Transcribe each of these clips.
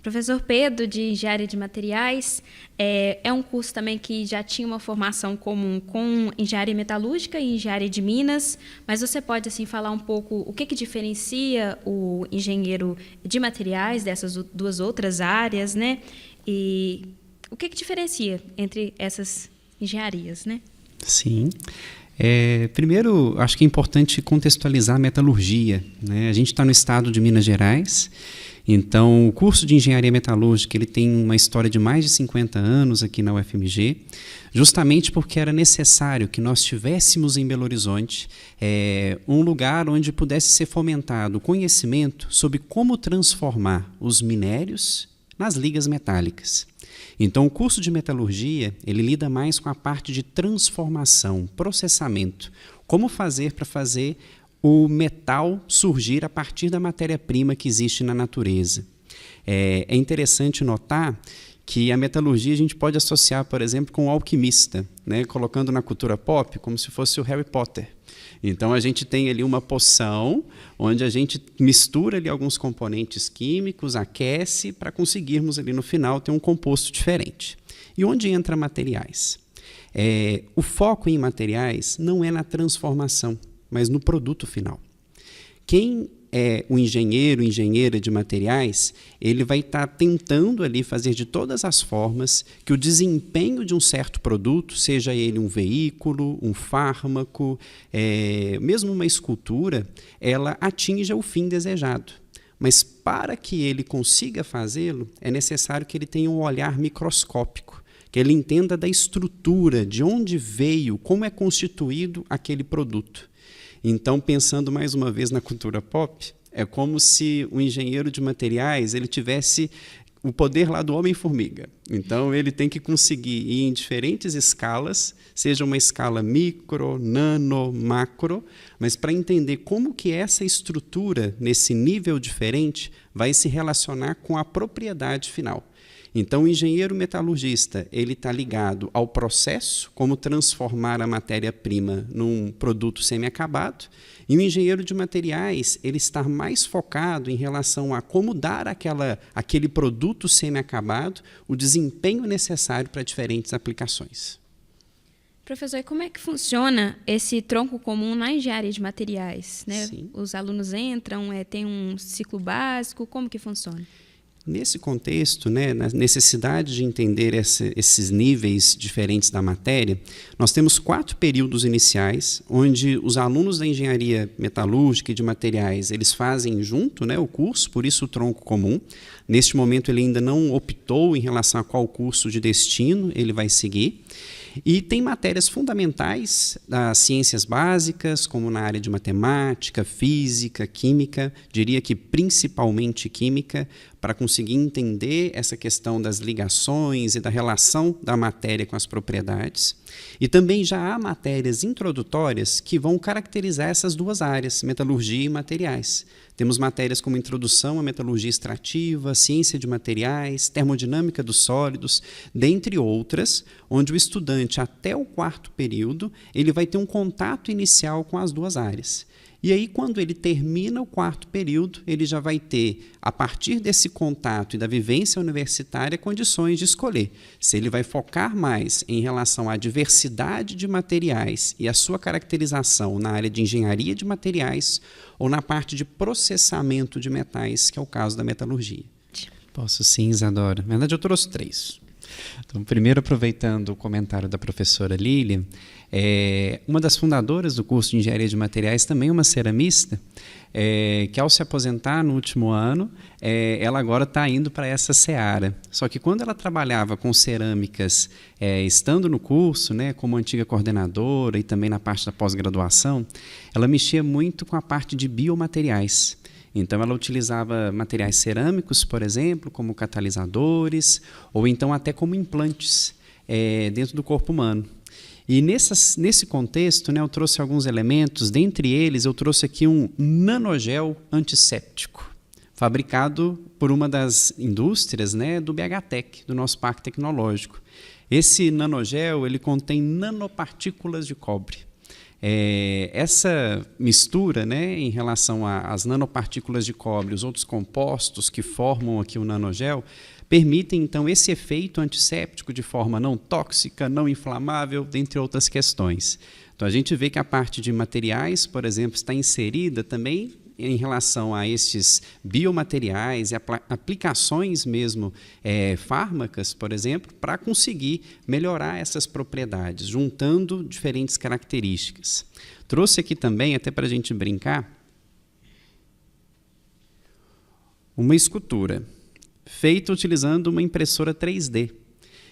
Professor Pedro, de Engenharia de Materiais, é um curso também que já tinha uma formação comum com Engenharia Metalúrgica e Engenharia de Minas, mas você pode assim, falar um pouco o que diferencia o engenheiro de materiais dessas duas outras áreas, né? E o que diferencia entre essas engenharias, né? Sim. Primeiro, acho que é importante contextualizar a metalurgia, né? A gente está no estado de Minas Gerais. Então, o curso de Engenharia Metalúrgica ele tem uma história de mais de 50 anos aqui na UFMG, justamente porque era necessário que nós tivéssemos em Belo Horizonte um lugar onde pudesse ser fomentado o conhecimento sobre como transformar os minérios nas ligas metálicas. Então, o curso de metalurgia ele lida mais com a parte de transformação, processamento, como fazer para fazer o metal surgir a partir da matéria-prima que existe na natureza. É interessante notar que a metalurgia a gente pode associar, por exemplo, com o alquimista, né? Colocando na cultura pop como se fosse o Harry Potter. Então a gente tem ali uma poção onde a gente mistura ali alguns componentes químicos, aquece para conseguirmos ali no final ter um composto diferente. E onde entra materiais? O foco em materiais não é na transformação, mas no produto final. Quem é o engenheiro, engenheira de materiais, ele vai estar tentando ali fazer de todas as formas que o desempenho de um certo produto, seja ele um veículo, um fármaco, mesmo uma escultura, ela atinja o fim desejado. Mas para que ele consiga fazê-lo, é necessário que ele tenha um olhar microscópico, que ele entenda da estrutura, de onde veio, como é constituído aquele produto. Então, pensando mais uma vez na cultura pop, é como se o engenheiro de materiais ele tivesse o poder lá do Homem-Formiga. Então, ele tem que conseguir ir em diferentes escalas, seja uma escala micro, nano, macro, mas para entender como que essa estrutura, nesse nível diferente, vai se relacionar com a propriedade final. Então, o engenheiro metalurgista ele está ligado ao processo, como transformar a matéria-prima num produto semi-acabado, e o engenheiro de materiais ele está mais focado em relação a como dar aquele produto semi-acabado o desempenho necessário para diferentes aplicações. Professor, e como é que funciona esse tronco comum na engenharia de materiais, né? Os alunos entram, tem um ciclo básico, como que funciona? Nesse contexto, né, na necessidade de entender esses níveis diferentes da matéria, nós temos 4 períodos iniciais, onde os alunos da engenharia metalúrgica e de materiais, eles fazem junto, né, o curso, por isso o tronco comum. Neste momento ele ainda não optou em relação a qual curso de destino ele vai seguir. E tem matérias fundamentais das ciências básicas, como na área de matemática, física, química, diria que principalmente química, para conseguir entender essa questão das ligações e da relação da matéria com as propriedades. E também já há matérias introdutórias que vão caracterizar essas duas áreas, metalurgia e materiais. Temos matérias como introdução à metalurgia extrativa, ciência de materiais, termodinâmica dos sólidos, dentre outras, onde o estudante, até o 4º período, ele vai ter um contato inicial com as duas áreas. E aí, quando ele termina o 4º período, ele já vai ter, a partir desse contato e da vivência universitária, condições de escolher se ele vai focar mais em relação à diversidade de materiais e a sua caracterização na área de engenharia de materiais ou na parte de processamento de metais, que é o caso da metalurgia. Posso sim, Isadora. Na verdade, eu trouxe 3. Então, primeiro, aproveitando o comentário da professora Lília, uma das fundadoras do curso de Engenharia de Materiais, também uma ceramista, que ao se aposentar no último ano, ela agora está indo para essa seara. Só que quando ela trabalhava com cerâmicas, estando no curso, né, como antiga coordenadora e também na parte da pós-graduação, ela mexia muito com a parte de biomateriais. Então, ela utilizava materiais cerâmicos, por exemplo, como catalisadores, ou então até como implantes dentro do corpo humano. E nesse contexto, né, eu trouxe alguns elementos, dentre eles eu trouxe aqui um nanogel antisséptico, fabricado por uma das indústrias, né, do BHTEC, do nosso parque tecnológico. Esse nanogel ele contém nanopartículas de cobre. Essa mistura, né, em relação às nanopartículas de cobre, os outros compostos que formam aqui o nanogel, permitem, então, esse efeito antisséptico de forma não tóxica, não inflamável, dentre outras questões. Então, a gente vê que a parte de materiais, por exemplo, está inserida também em relação a estes biomateriais e aplicações mesmo fármacas, por exemplo, para conseguir melhorar essas propriedades, juntando diferentes características. Trouxe aqui também, até para a gente brincar, uma escultura feita utilizando uma impressora 3D.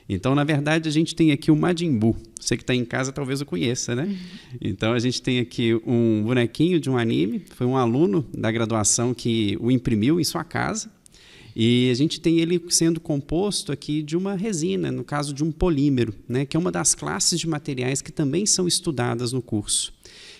Então, na verdade, a gente tem aqui o Majin Buu. Você que está em casa talvez o conheça, né? Então, a gente tem aqui um bonequinho de um anime. Foi um aluno da graduação que o imprimiu em sua casa. E a gente tem ele sendo composto aqui de uma resina, no caso de um polímero, né? Que é uma das classes de materiais que também são estudadas no curso.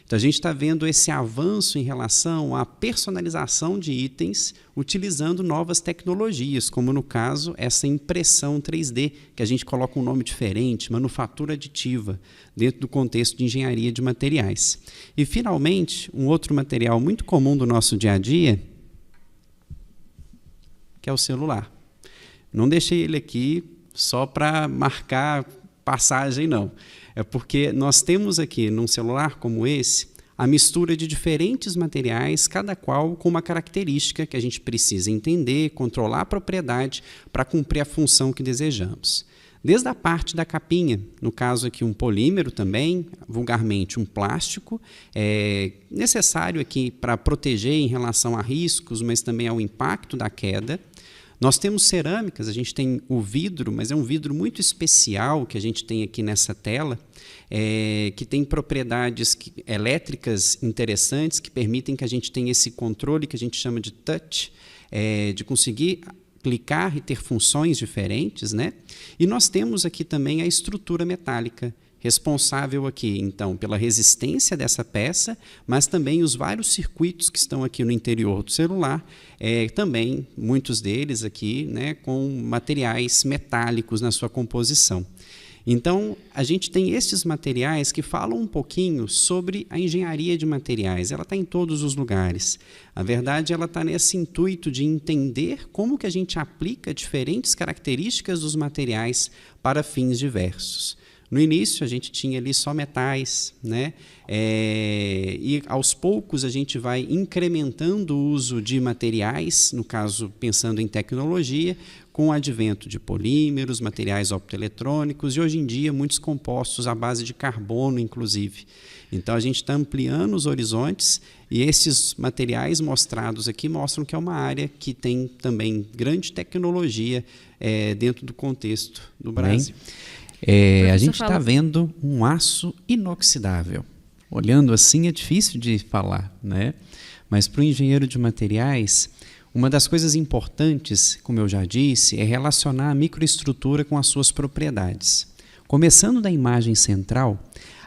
Então, a gente está vendo esse avanço em relação à personalização de itens utilizando novas tecnologias, como no caso essa impressão 3D, que a gente coloca um nome diferente, manufatura aditiva, dentro do contexto de engenharia de materiais. E, finalmente, um outro material muito comum do nosso dia a dia, que é o celular. Não deixei ele aqui só para marcar passagem, não. É porque nós temos aqui, num celular como esse, a mistura de diferentes materiais, cada qual com uma característica que a gente precisa entender, controlar a propriedade para cumprir a função que desejamos. Desde a parte da capinha, no caso aqui um polímero também, vulgarmente um plástico, necessário aqui para proteger em relação a riscos, mas também ao impacto da queda. Nós temos cerâmicas, a gente tem o vidro, mas é um vidro muito especial que a gente tem aqui nessa tela, que tem propriedades elétricas interessantes que permitem que a gente tenha esse controle que a gente chama de touch, de conseguir clicar e ter funções diferentes, né? E nós temos aqui também a estrutura metálica, responsável aqui, então, pela resistência dessa peça, mas também os vários circuitos que estão aqui no interior do celular, também, muitos deles aqui, né, com materiais metálicos na sua composição. Então, a gente tem esses materiais que falam um pouquinho sobre a engenharia de materiais. Ela está em todos os lugares. A verdade, ela está nesse intuito de entender como que a gente aplica diferentes características dos materiais para fins diversos. No início, a gente tinha ali só metais, né? E aos poucos a gente vai incrementando o uso de materiais, no caso, pensando em tecnologia, com o advento de polímeros, materiais optoeletrônicos e, hoje em dia, muitos compostos à base de carbono, inclusive. Então, a gente está ampliando os horizontes e esses materiais mostrados aqui mostram que é uma área que tem também grande tecnologia dentro do contexto do Brasil. A gente está vendo um aço inoxidável. Olhando assim é difícil de falar, né? Mas para o engenheiro de materiais, uma das coisas importantes, como eu já disse, é relacionar a microestrutura com as suas propriedades. Começando da imagem central,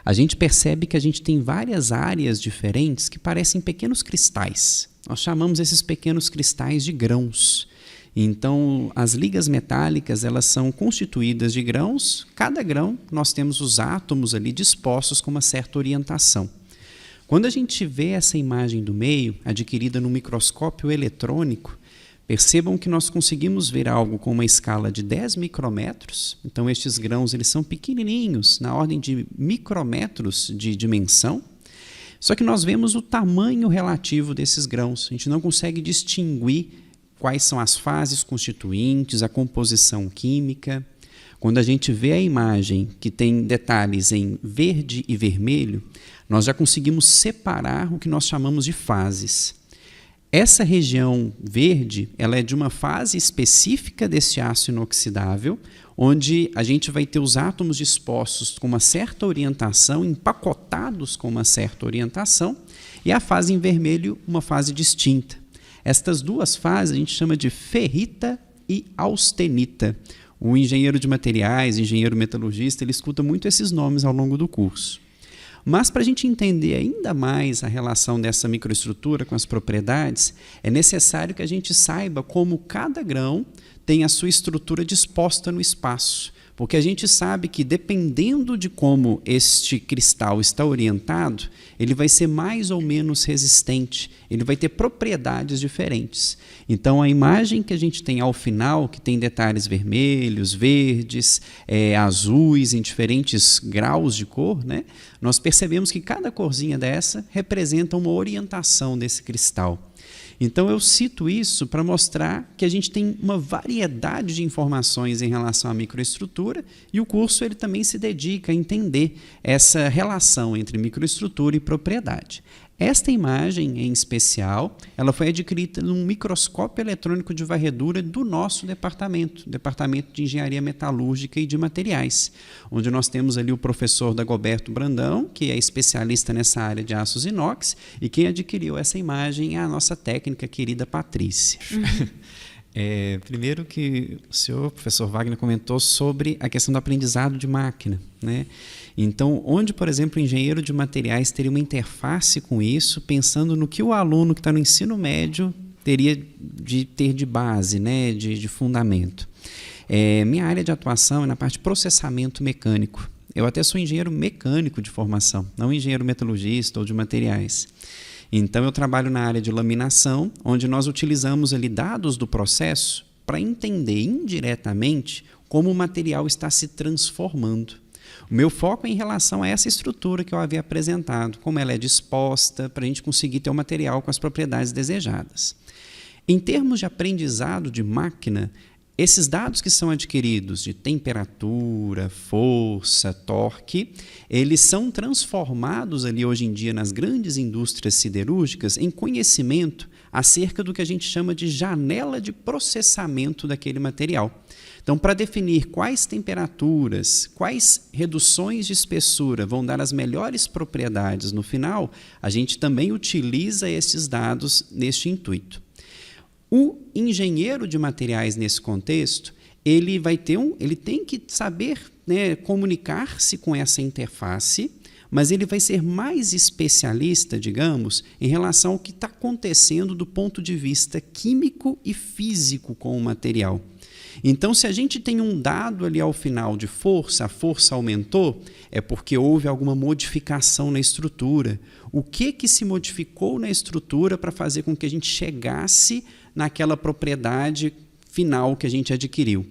a gente percebe que a gente tem várias áreas diferentes que parecem pequenos cristais. Nós chamamos esses pequenos cristais de grãos. Então, as ligas metálicas, elas são constituídas de grãos. Cada grão, nós temos os átomos ali dispostos com uma certa orientação. Quando a gente vê essa imagem do meio, adquirida no microscópio eletrônico, percebam que nós conseguimos ver algo com uma escala de 10 micrômetros. Então, estes grãos eles são pequenininhos, na ordem de micrômetros de dimensão. Só que nós vemos o tamanho relativo desses grãos. A gente não consegue distinguir quais são as fases constituintes, a composição química. Quando a gente vê a imagem que tem detalhes em verde e vermelho, nós já conseguimos separar o que nós chamamos de fases. Essa região verde, ela é de uma fase específica desse aço inoxidável, onde a gente vai ter os átomos dispostos com uma certa orientação, empacotados com uma certa orientação, e a fase em vermelho, uma fase distinta. Estas duas fases a gente chama de ferrita e austenita. O engenheiro de materiais, engenheiro metalurgista, ele escuta muito esses nomes ao longo do curso. Mas para a gente entender ainda mais a relação dessa microestrutura com as propriedades, é necessário que a gente saiba como cada grão tem a sua estrutura disposta no espaço. Porque a gente sabe que, dependendo de como este cristal está orientado, ele vai ser mais ou menos resistente, ele vai ter propriedades diferentes. Então, a imagem que a gente tem ao final, que tem detalhes vermelhos, verdes, azuis, em diferentes graus de cor, né? Nós percebemos que cada corzinha dessa representa uma orientação desse cristal. Então, eu cito isso para mostrar que a gente tem uma variedade de informações em relação à microestrutura, e o curso ele também se dedica a entender essa relação entre microestrutura e propriedade. Esta imagem, em especial, ela foi adquirida num microscópio eletrônico de varredura do nosso departamento, Departamento de Engenharia Metalúrgica e de Materiais, onde nós temos ali o professor Dagoberto Brandão, que é especialista nessa área de aços inox, e quem adquiriu essa imagem é a nossa técnica querida Patrícia. Primeiro que o senhor, professor Wagner, comentou sobre a questão do aprendizado de máquina, né? Então, onde, por exemplo, o engenheiro de materiais teria uma interface com isso, pensando no que o aluno que está no ensino médio teria de ter de base, né, de fundamento. Minha área de atuação é na parte de processamento mecânico. Eu até sou engenheiro mecânico de formação, não engenheiro metalurgista ou de materiais. Então, eu trabalho na área de laminação, onde nós utilizamos ali dados do processo para entender indiretamente como o material está se transformando. O meu foco é em relação a essa estrutura que eu havia apresentado, como ela é disposta para a gente conseguir ter o material com as propriedades desejadas. Em termos de aprendizado de máquina, esses dados que são adquiridos de temperatura, força, torque, eles são transformados ali hoje em dia nas grandes indústrias siderúrgicas em conhecimento acerca do que a gente chama de janela de processamento daquele material. Então, para definir quais temperaturas, quais reduções de espessura vão dar as melhores propriedades no final, a gente também utiliza esses dados neste intuito. O engenheiro de materiais nesse contexto, ele tem que saber, né, comunicar-se com essa interface, mas ele vai ser mais especialista, digamos, em relação ao que está acontecendo do ponto de vista químico e físico com o material. Então, se a gente tem um dado ali ao final de força, a força aumentou, é porque houve alguma modificação na estrutura. O que se modificou na estrutura para fazer com que a gente chegasse naquela propriedade final que a gente adquiriu?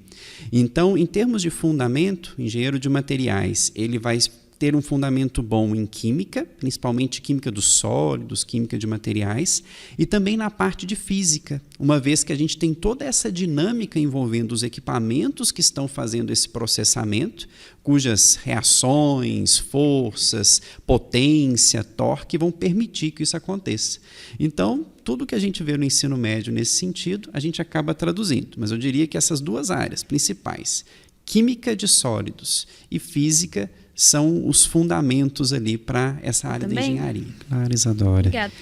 Então, em termos de fundamento, engenheiro de materiais, ele vai ter um fundamento bom em química, principalmente química dos sólidos, química de materiais, e também na parte de física, uma vez que a gente tem toda essa dinâmica envolvendo os equipamentos que estão fazendo esse processamento, cujas reações, forças, potência, torque vão permitir que isso aconteça. Então, tudo que a gente vê no ensino médio nesse sentido, a gente acaba traduzindo, mas eu diria que essas duas áreas principais, química de sólidos e física, são os fundamentos ali para essa área da engenharia. Claro, Isadora. Obrigada.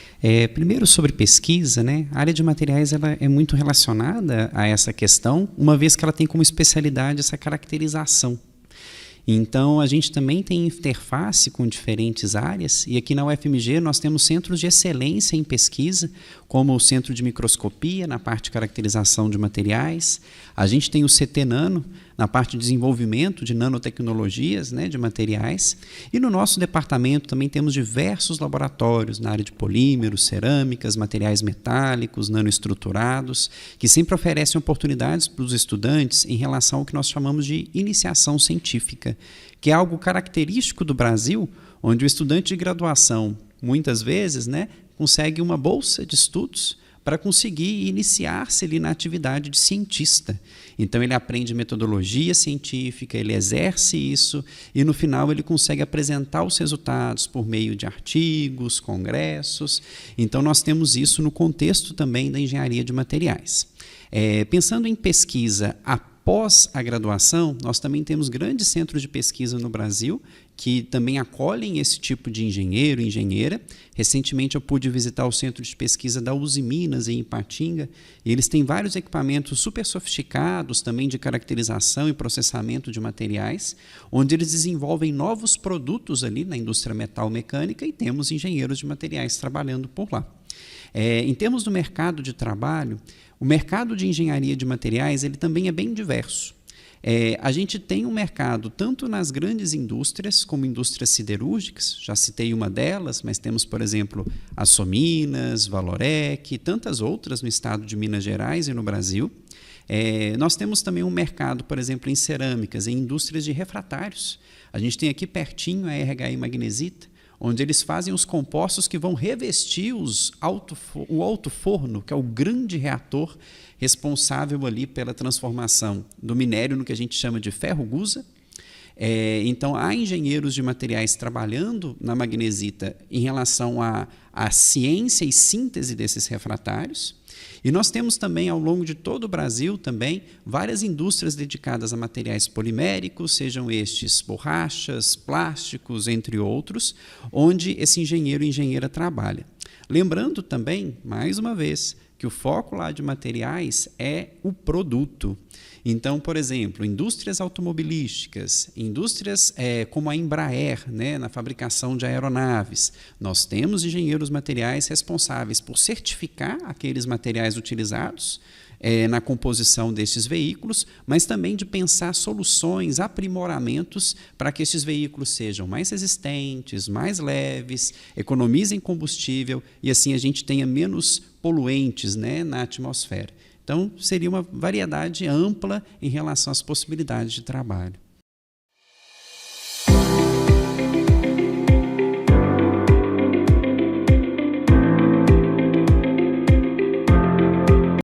Primeiro, sobre pesquisa, né? A área de materiais ela é muito relacionada a essa questão, uma vez que ela tem como especialidade essa caracterização. Então, a gente também tem interface com diferentes áreas, e aqui na UFMG nós temos centros de excelência em pesquisa, como o Centro de Microscopia, na parte de caracterização de materiais. A gente tem o CT Nano, na parte de desenvolvimento de nanotecnologias, né, de materiais. E no nosso departamento também temos diversos laboratórios na área de polímeros, cerâmicas, materiais metálicos, nanoestruturados, que sempre oferecem oportunidades para os estudantes em relação ao que nós chamamos de iniciação científica, que é algo característico do Brasil, onde o estudante de graduação, muitas vezes, né, consegue uma bolsa de estudos para conseguir iniciar-se ali na atividade de cientista. Então, ele aprende metodologia científica, ele exerce isso e, no final, ele consegue apresentar os resultados por meio de artigos, congressos. Então, nós temos isso no contexto também da engenharia de materiais. Pensando em pesquisa após a graduação, nós também temos grandes centros de pesquisa no Brasil que também acolhem esse tipo de engenheiro e engenheira. Recentemente eu pude visitar o centro de pesquisa da Uzi Minas, em Ipatinga, e eles têm vários equipamentos super sofisticados também de caracterização e processamento de materiais, onde eles desenvolvem novos produtos ali na indústria metal-mecânica e temos engenheiros de materiais trabalhando por lá. Em termos do mercado de trabalho, o mercado de engenharia de materiais ele também é bem diverso. A gente tem um mercado tanto nas grandes indústrias, como indústrias siderúrgicas, já citei uma delas, mas temos, por exemplo, a Sominas, Valorec e tantas outras no estado de Minas Gerais e no Brasil. Nós temos também um mercado, por exemplo, em cerâmicas, em indústrias de refratários. A gente tem aqui pertinho a RHI Magnesita, onde eles fazem os compostos que vão revestir o alto forno, que é o grande reator responsável ali pela transformação do minério no que a gente chama de ferro-gusa. Então, há engenheiros de materiais trabalhando na Magnesita em relação à ciência e síntese desses refratários. E nós temos também, ao longo de todo o Brasil, também várias indústrias dedicadas a materiais poliméricos, sejam estes borrachas, plásticos, entre outros, onde esse engenheiro e engenheira trabalha. Lembrando também, mais uma vez, que o foco lá de materiais é o produto. Então, por exemplo, indústrias automobilísticas, indústrias como a Embraer, né, na fabricação de aeronaves, nós temos engenheiros materiais responsáveis por certificar aqueles materiais utilizados na composição destes veículos, mas também de pensar soluções, aprimoramentos para que estes veículos sejam mais resistentes, mais leves, economizem combustível e assim a gente tenha menos poluentes, né, na atmosfera. Então, seria uma variedade ampla em relação às possibilidades de trabalho.